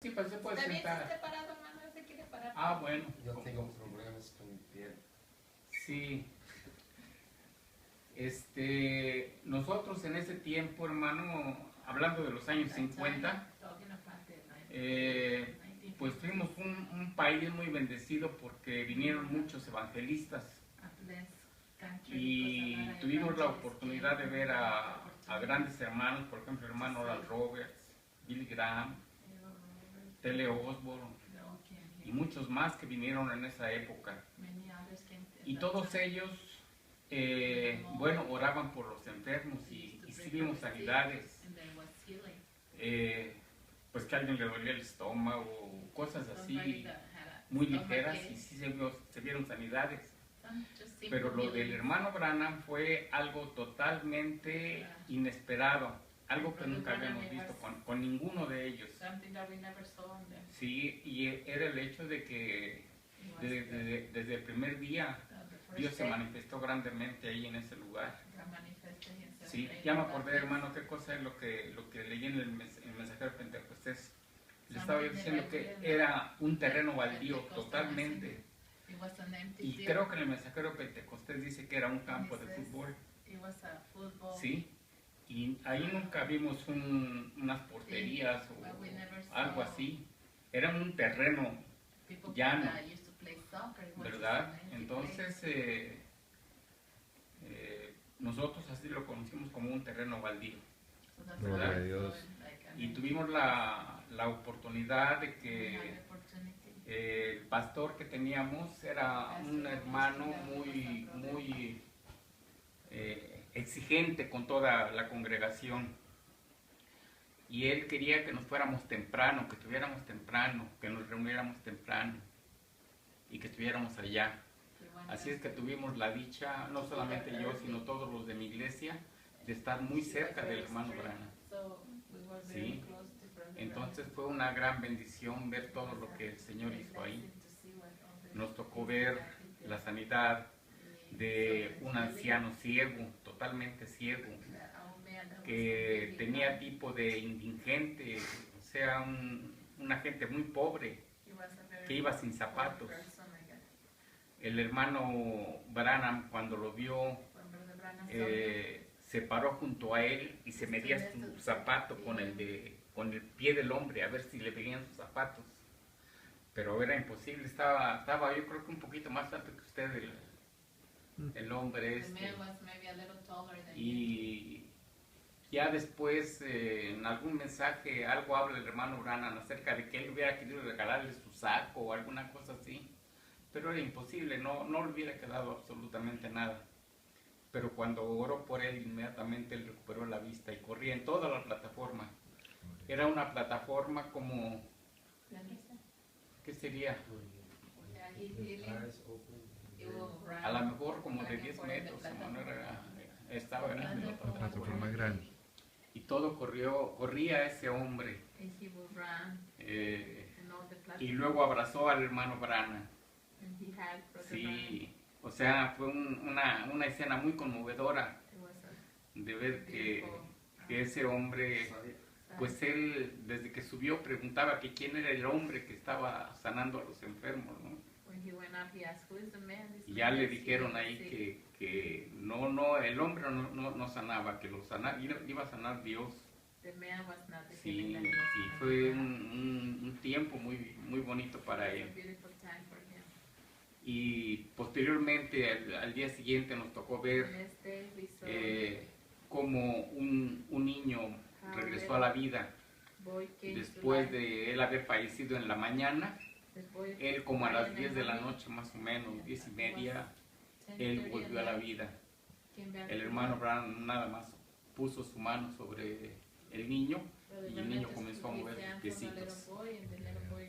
Sí, pues se puede También se sentar. esté parado, hermano, se quiere parar. Ah, bueno. Yo tengo problemas con mi piel. Sí. Nosotros en ese tiempo, hermano, hablando de los años 50, pues fuimos un país muy bendecido porque vinieron muchos evangelistas y tuvimos la oportunidad de ver a grandes hermanos, por ejemplo, el hermano Oral Roberts, Billy Graham, Tele Osborne y muchos más que vinieron en esa época. Y todos ellos, bueno, oraban por los enfermos y sí vimos sanidades. Pues que a alguien le dolía el estómago, cosas así muy ligeras y sí se vieron sanidades. Pero lo del hermano Branham fue algo totalmente inesperado, algo que nunca habíamos visto con ninguno de ellos. Sí, y era el hecho de que desde el primer día Dios se manifestó grandemente ahí en ese lugar. Sí, ya me acordé, hermano, qué cosa es lo que leí en el mensajero Pentecostés. Le estaba yo diciendo que era un terreno baldío totalmente. Y creo que en el mensajero Pentecostés dice que era un campo de fútbol. Sí, y ahí nunca vimos unas porterías o algo así. Era un terreno llano, ¿verdad? Entonces, nosotros así lo conocimos como un terreno baldío, ¿verdad? Y tuvimos la oportunidad de que el pastor que teníamos era un hermano muy exigente con toda la congregación. Y él quería que nos fuéramos temprano, que estuviéramos temprano, que nos reuniéramos temprano y que estuviéramos allá. Así es que tuvimos la dicha, no solamente yo, sino todos los de mi iglesia, de estar muy cerca del hermano Branham. Sí. Entonces fue una gran bendición ver todo lo que el Señor hizo ahí. Nos tocó ver la sanidad de un anciano ciego, totalmente ciego, que tenía tipo de indigente, o sea, una gente muy pobre, que iba sin zapatos. El hermano Branham, cuando lo vio, se paró junto a él y se medía su zapato con el pie del hombre, a ver si le veían sus zapatos. Pero era imposible, estaba yo creo que un poquito más alto que usted, el hombre este. Y ya después, en algún mensaje, algo habla el hermano Branham acerca de que él hubiera querido regalarle su saco o alguna cosa así. Pero era imposible, no le hubiera quedado absolutamente nada. Pero cuando oró por él, inmediatamente él recuperó la vista y corría en toda la plataforma. Era una plataforma como... ¿Qué sería? A lo mejor como de 10 metros, estaba grande la plataforma. Grande. Y todo corría ese hombre. Y luego abrazó al hermano Branham. Sí, o sea, fue una escena muy conmovedora de ver que ese hombre, pues él desde que subió preguntaba que quién era el hombre que estaba sanando a los enfermos, ¿no? Y ya le dijeron ahí que no, el hombre no sanaba, que lo sanaba, iba a sanar Dios. Sí, y fue un tiempo muy bonito para él. Y posteriormente, al día siguiente, nos tocó ver cómo un niño regresó a la vida después de él haber fallecido en la mañana. Él como a las 10 de la noche, más o menos, 10:30, él volvió a la vida. El hermano Branham nada más puso su mano sobre el niño y el niño comenzó a mover sus piecitos.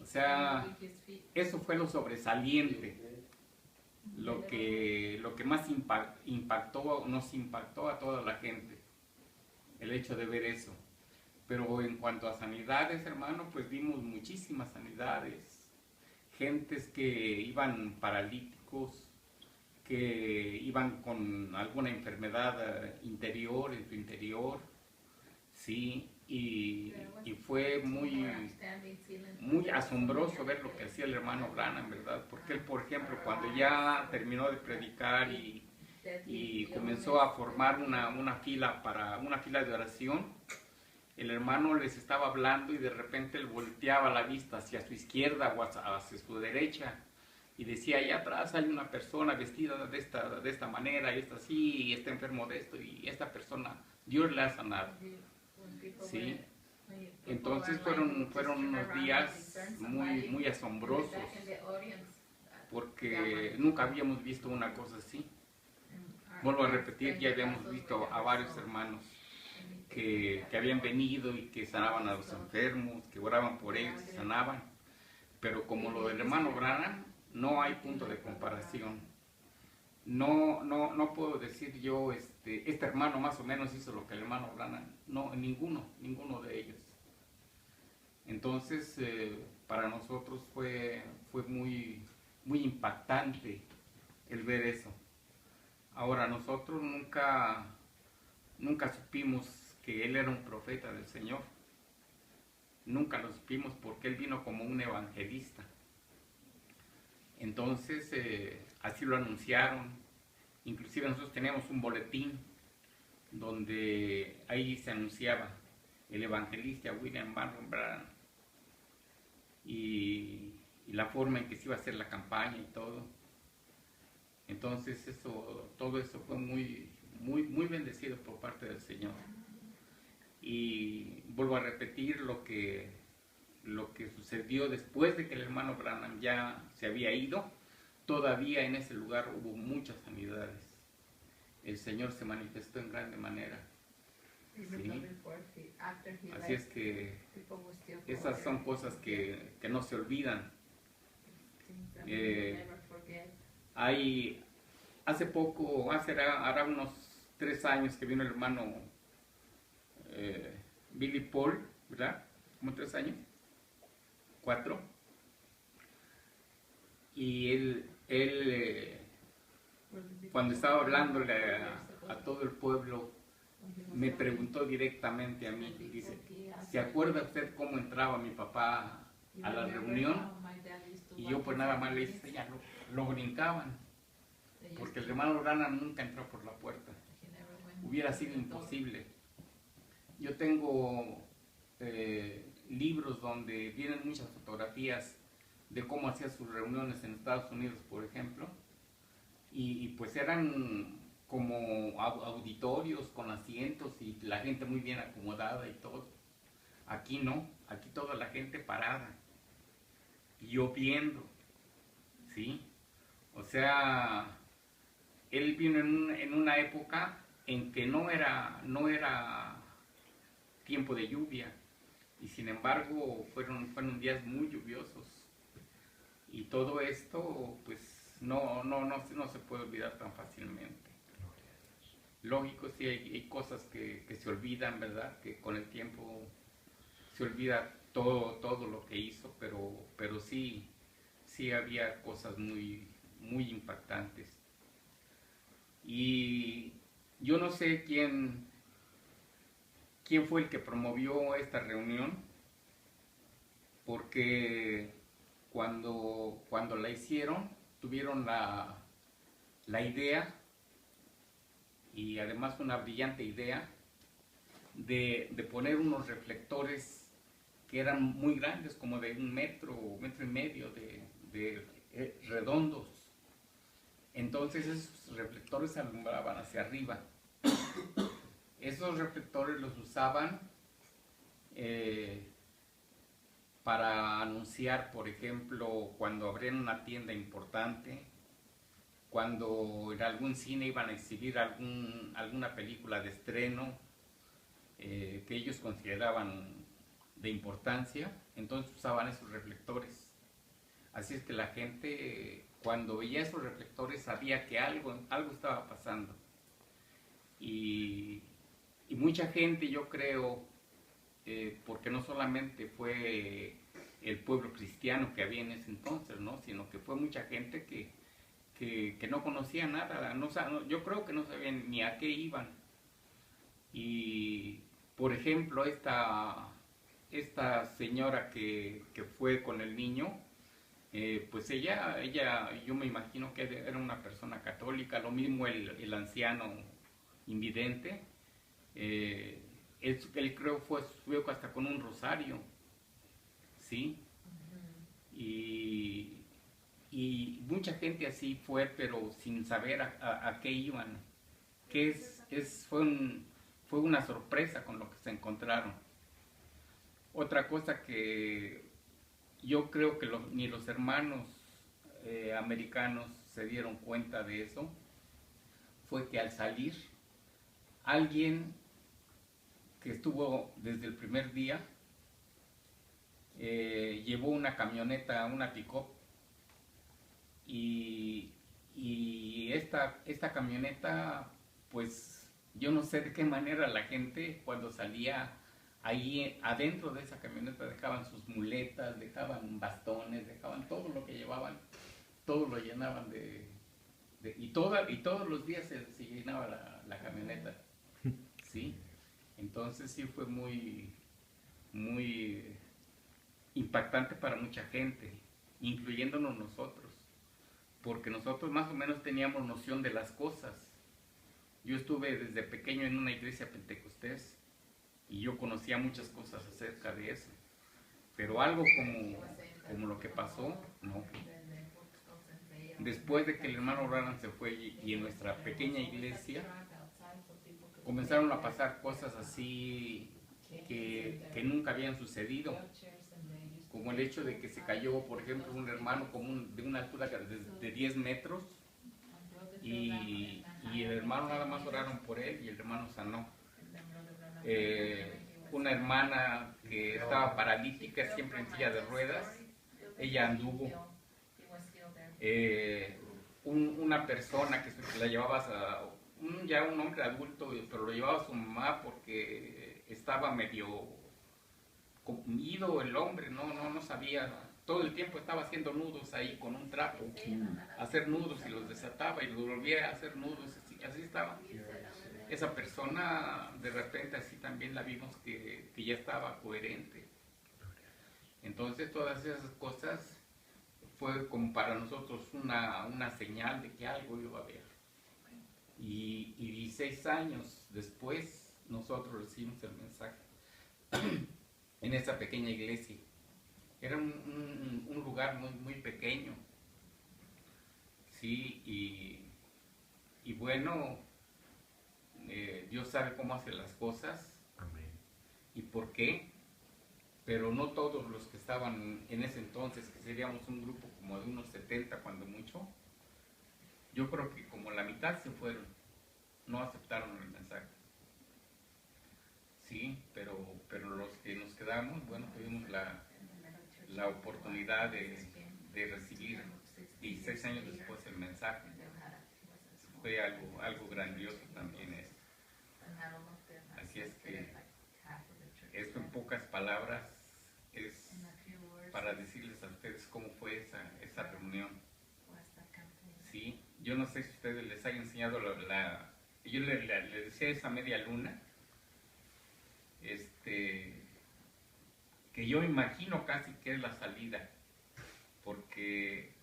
O sea, eso fue lo sobresaliente, lo que más nos impactó a toda la gente, el hecho de ver eso. Pero en cuanto a sanidades, hermano, pues vimos muchísimas sanidades. Gentes que iban paralíticos, que iban con alguna enfermedad interior, en su interior, sí, y fue muy asombroso ver lo que hacía el hermano Branham, ¿verdad? Porque él, por ejemplo, cuando ya terminó de predicar y comenzó a formar una fila de oración, el hermano les estaba hablando y de repente él volteaba la vista hacia su izquierda o hacia su derecha y decía, allá atrás hay una persona vestida de esta manera y esta así, y está enfermo de esto, y esta persona, Dios le ha sanado. ¿Sí? Entonces fueron unos días muy asombrosos, porque nunca habíamos visto una cosa así. Vuelvo a repetir, ya habíamos visto a varios hermanos que habían venido y que sanaban a los enfermos, que oraban por ellos y sanaban, pero como lo del hermano Branham, no hay punto de comparación. No puedo decir yo, este hermano más o menos hizo lo que el hermano Branham. No, ninguno de ellos. Entonces, para nosotros fue muy impactante el ver eso. Ahora, nosotros nunca supimos que él era un profeta del Señor. Nunca lo supimos porque él vino como un evangelista. Entonces, así lo anunciaron. Inclusive nosotros teníamos un boletín donde ahí se anunciaba el evangelista William Marion Branham y la forma en que se iba a hacer la campaña y todo. Entonces todo eso fue muy bendecido por parte del Señor. Y vuelvo a repetir lo que sucedió después de que el hermano Branham ya se había ido. Todavía en ese lugar hubo muchas sanidades. El Señor se manifestó en grande manera. ¿Sí? Así es que esas son cosas que no se olvidan. Hace poco, hará unos 3 años que vino el hermano Billy Paul, ¿verdad? Como 3 años, 4. Y él cuando estaba hablándole a todo el pueblo, me preguntó directamente a mí, dice, ¿se acuerda usted cómo entraba mi papá a la reunión? Y yo pues nada más le dije, ya lo brincaban, porque el hermano Branham nunca entró por la puerta, hubiera sido imposible. Yo tengo libros donde vienen muchas fotografías de cómo hacía sus reuniones en Estados Unidos, por ejemplo, y pues eran como auditorios con asientos y la gente muy bien acomodada y todo. Aquí no, aquí toda la gente parada, lloviendo, ¿sí? O sea, él vino en una época en que no era tiempo de lluvia, y sin embargo fueron días muy lluviosos. Y todo esto, pues, no se puede olvidar tan fácilmente. Lógico, sí, hay cosas que se olvidan, ¿verdad? Que con el tiempo se olvida todo lo que hizo, pero sí había cosas muy impactantes. Y yo no sé quién fue el que promovió esta reunión, porque cuando la hicieron, tuvieron la idea, y además una brillante idea, de poner unos reflectores que eran muy grandes, como de 1 metro, 1,5 metros de redondos. Entonces esos reflectores alumbraban hacia arriba. Esos reflectores los usaban para anunciar, por ejemplo, cuando abrían una tienda importante, cuando en algún cine iban a exhibir alguna película de estreno que ellos consideraban de importancia, entonces usaban esos reflectores. Así es que la gente, cuando veía esos reflectores, sabía que algo estaba pasando. Y mucha gente, yo creo, porque no solamente fue el pueblo cristiano que había en ese entonces, ¿no? Sino que fue mucha gente que no conocía nada, yo creo que no sabían ni a qué iban. Y por ejemplo, esta señora que fue con el niño, pues ella, yo me imagino que era una persona católica, lo mismo el anciano invidente, él creo fue hasta con un rosario, ¿sí? Y mucha gente así fue, pero sin saber a qué iban, fue una sorpresa con lo que se encontraron. Otra cosa que yo creo que ni los hermanos americanos se dieron cuenta de eso, fue que al salir, alguien que estuvo desde el primer día, llevó una camioneta, una pick-up, y esta camioneta, pues yo no sé de qué manera la gente cuando salía ahí adentro de esa camioneta dejaban sus muletas, dejaban bastones, dejaban todo lo que llevaban, todo lo llenaban y todos los días se llenaba la camioneta, ¿sí? Entonces sí fue muy, muy impactante para mucha gente, incluyéndonos nosotros, porque nosotros más o menos teníamos noción de las cosas. Yo estuve desde pequeño en una iglesia pentecostés y yo conocía muchas cosas acerca de eso, pero algo como lo que pasó, no. Después de que el hermano Branham se fue y en nuestra pequeña iglesia comenzaron a pasar cosas así que nunca habían sucedido, como el hecho de que se cayó, por ejemplo, un hermano de una altura de 10 metros y el hermano nada más oraron por él y el hermano sanó. Una hermana que estaba paralítica, siempre en silla de ruedas, ella anduvo. Una persona que la llevaba ya un hombre adulto, pero lo llevaba a su mamá porque estaba medio ido el hombre, no sabía, todo el tiempo estaba haciendo nudos ahí con un trapo, hacer nudos y los desataba y los volvía a hacer nudos, así estaba. Esa persona de repente así también la vimos que ya estaba coherente. Entonces todas esas cosas fue como para nosotros una señal de que algo iba a haber. Y 16 años después nosotros recibimos el mensaje en esa pequeña iglesia. Era un lugar muy, muy pequeño, sí, y bueno, Dios sabe cómo hace las cosas. Amén. Y por qué, pero no todos los que estaban en ese entonces, que seríamos un grupo como de unos 70 cuando mucho, yo creo que como la mitad se fueron, no aceptaron el mensaje. Sí, pero los que nos quedamos, bueno, tuvimos la oportunidad de recibir 16 años después el mensaje. Fue algo grandioso también eso. Así es que esto en pocas palabras es para decirles a ustedes cómo fue esa reunión. Sí, yo no sé si ustedes les haya enseñado yo le decía esa media luna, que yo imagino casi que es la salida, porque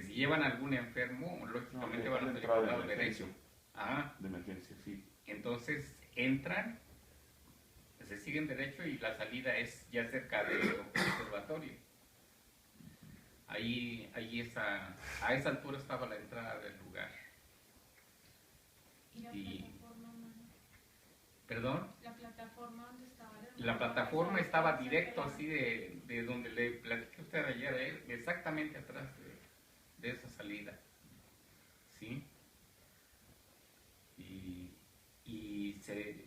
si llevan algún enfermo, lógicamente van a salir por el lado derecho. Ajá. De emergencia, sí. Entonces entran, se siguen derecho y la salida es ya cerca del observatorio. Ahí a esa altura estaba la entrada del lugar. ¿Y ¿Perdón? la plataforma donde estaba? La plataforma estaba directo así de donde le platiqué a usted ayer, exactamente atrás de esa salida. ¿Sí?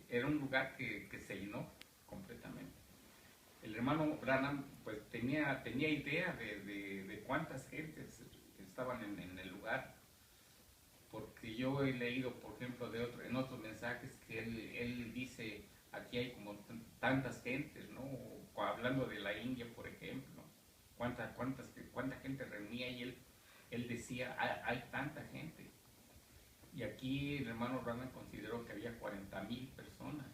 Era un lugar que se llenó completamente. El hermano Branham pues tenía idea de cuántas gentes estaban en el lugar, porque yo he leído, por ejemplo, en otros mensajes que él dice, aquí hay como tantas gentes, ¿no? O hablando de la India, por ejemplo, cuánta gente reunía, y él decía, hay tanta gente. Y aquí el hermano Branham consideró que había 40,000 personas.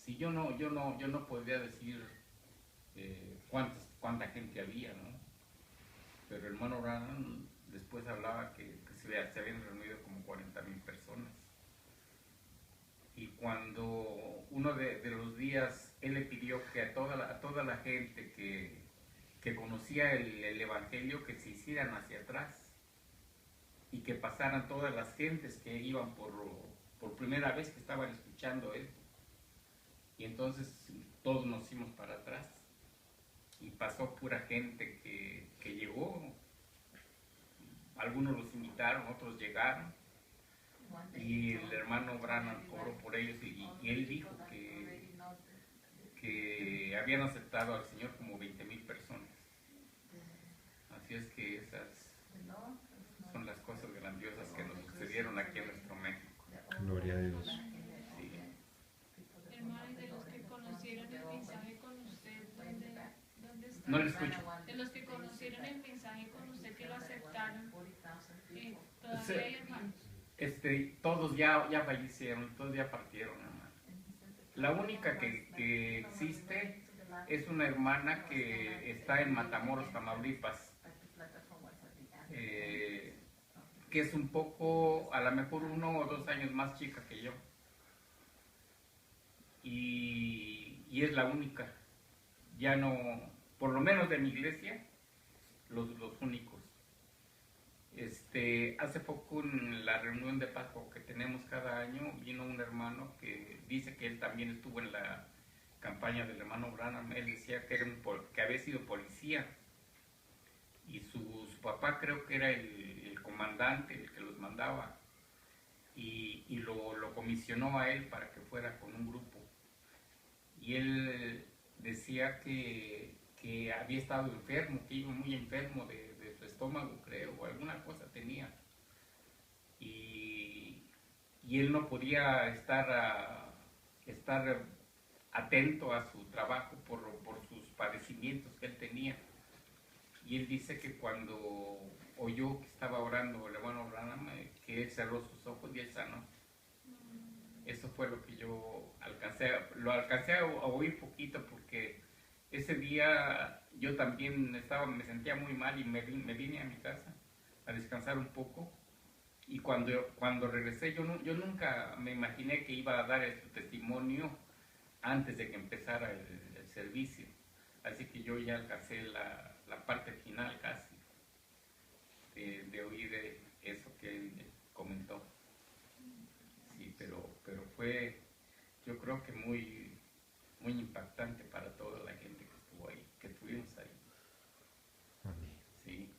Sí, yo no podría decir cuánta gente había, ¿no? Pero el hermano Branham después hablaba que se habían reunido como 40,000 personas. Y cuando uno de los días él le pidió que a toda la gente que conocía el Evangelio que se hicieran hacia atrás y que pasaran todas las gentes que iban por primera vez que estaban escuchando esto. Y entonces todos nos fuimos para atrás y pasó pura gente que llegó. Algunos los invitaron, otros llegaron. Y el hermano Branham oró por ellos y él dijo que habían aceptado al Señor como 20,000 personas. Así es que esas son las cosas grandiosas que nos sucedieron aquí en nuestro México. Gloria a Dios. Sí. Hermano, y de los que conocieron el mensaje con usted, ¿dónde están? No le escucho. De los que conocieron el mensaje con usted, que lo aceptaron, todavía Sí. hay hermanos. Todos ya fallecieron, todos ya partieron, hermano. La única que existe es una hermana que está en Matamoros, Tamaulipas, que es un poco, a lo mejor 1 o 2 años más chica que yo. Y es la única. Ya no, por lo menos de mi iglesia, los únicos. Hace poco en la reunión de Pascua que tenemos cada año, vino un hermano que dice que él también estuvo en la campaña del hermano Branham. Él decía que había sido policía y su papá creo que era el comandante, el que los mandaba, y lo comisionó a él para que fuera con un grupo. Y él decía que había estado enfermo, que iba muy enfermo de su estómago, creo, o alguna cosa tenía. Y él no podía estar atento a su trabajo por sus padecimientos que él tenía. Y él dice que cuando oyó que estaba orando el hermano Branham, que él cerró sus ojos y él sanó. Eso fue lo que yo lo alcancé a oír poquito, porque ese día yo también me sentía muy mal y me vine a mi casa a descansar un poco. Y cuando regresé, yo nunca me imaginé que iba a dar este testimonio antes de que empezara el servicio. Así que yo ya alcancé la parte final casi de oír eso que él comentó. Sí, pero fue, yo creo que muy impactante para toda la gente que estuvo ahí, que estuvimos ahí. Amén. Sí.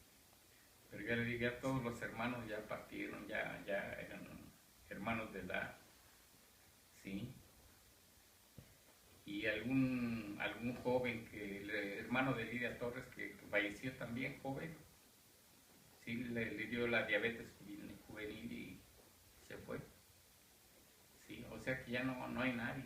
Pero ya le dije, a todos los hermanos ya partieron, ya eran hermanos de edad. Sí. Y algún joven, el hermano de Lidia Torres, que falleció también joven, sí, le dio la diabetes juvenil y se fue. Sí, o sea que ya no hay nadie.